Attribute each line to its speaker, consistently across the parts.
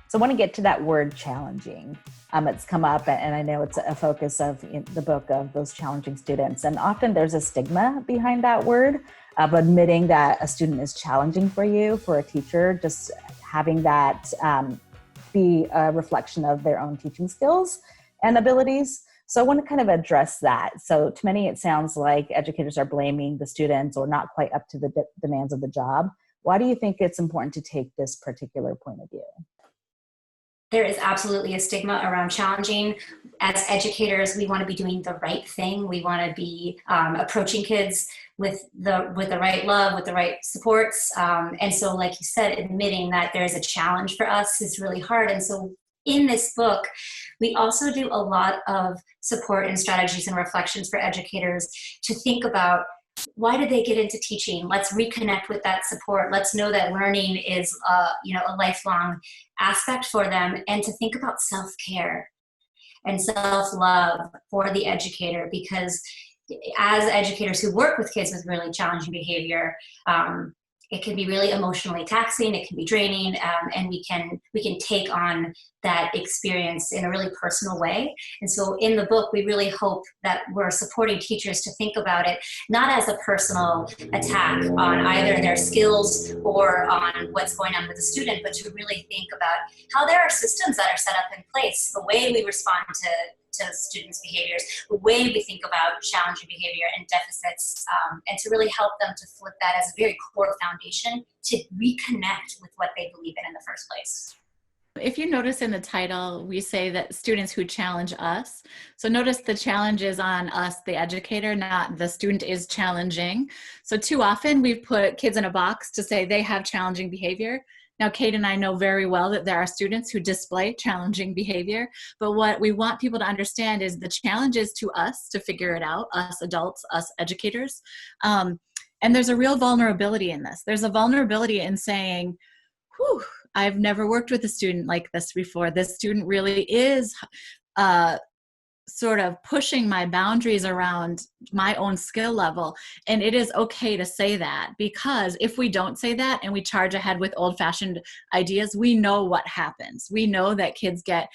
Speaker 1: So I want to get to that word challenging. It's come up, and I know it's a focus of the book, of those challenging students. And often there's a stigma behind that word of admitting that a student is challenging for you, for a teacher, just having that be a reflection of their own teaching skills and abilities. So I want to kind of address that. So to many, it sounds like educators are blaming the students or not quite up to the demands of the job. Why do you think it's important to take this particular point of view?
Speaker 2: There is absolutely a stigma around challenging. As educators, we want to be doing the right thing. We want to be approaching kids with the right love, with the right supports. And so, like you said, admitting that there's a challenge for us is really hard. And so in this book, we also do a lot of support and strategies and reflections for educators to think about, why did they get into teaching? Let's reconnect with that support. Let's know that learning is a lifelong aspect for them, and to think about self-care and self-love for the educator, because as educators who work with kids with really challenging behavior, it can be really emotionally taxing, it can be draining, and we can take on that experience in a really personal way. And so in the book, we really hope that we're supporting teachers to think about it, not as a personal attack on either their skills or on what's going on with the student, but to really think about how there are systems that are set up in place, the way we respond to students' behaviors, the way we think about challenging behavior and deficits, and to really help them to flip that as a very core foundation to reconnect with what they believe in the first place.
Speaker 3: If you notice in the title, we say that students who challenge us. So notice the challenge is on us, the educator, not the student is challenging. So too often we've put kids in a box to say they have challenging behavior. Now, Kate and I know very well that there are students who display challenging behavior, but what we want people to understand is the challenge is to us to figure it out, us adults, us educators. And there's a real vulnerability in this. There's a vulnerability in saying, whew, I've never worked with a student like this before. This student really is sort of pushing my boundaries around my own skill level. And it is okay to say that, because if we don't say that and we charge ahead with old-fashioned ideas, we know what happens. We know that kids get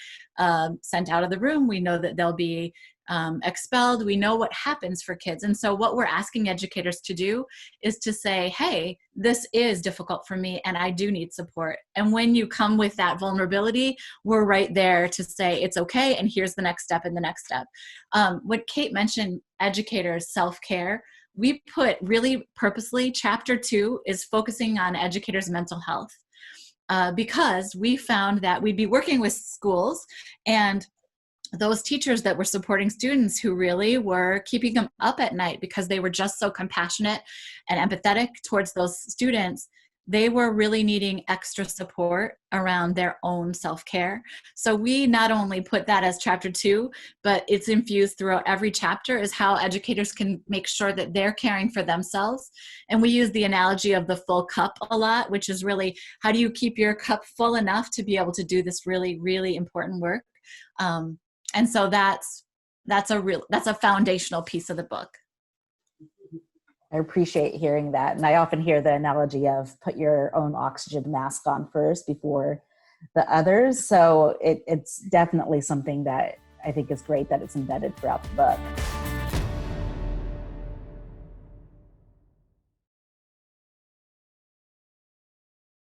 Speaker 3: sent out of the room. We know that they'll be expelled. We know what happens for kids. And so what we're asking educators to do is to say, hey, this is difficult for me and I do need support. And when you come with that vulnerability, we're right there to say it's okay, and here's the next step and the next step. What Kate mentioned, educators, self-care, we put really purposely, chapter 2 is focusing on educators' mental health, because we found that we'd be working with schools and those teachers that were supporting students who really were keeping them up at night because they were just so compassionate and empathetic towards those students, they were really needing extra support around their own self-care. So we not only put that as chapter 2, but it's infused throughout every chapter, is how educators can make sure that they're caring for themselves. And we use the analogy of the full cup a lot, which is really, how do you keep your cup full enough to be able to do this really, really important work? And so that's a foundational piece of the book.
Speaker 1: I appreciate hearing that. And I often hear the analogy of put your own oxygen mask on first before the others. So it's definitely something that I think is great that it's embedded throughout the book.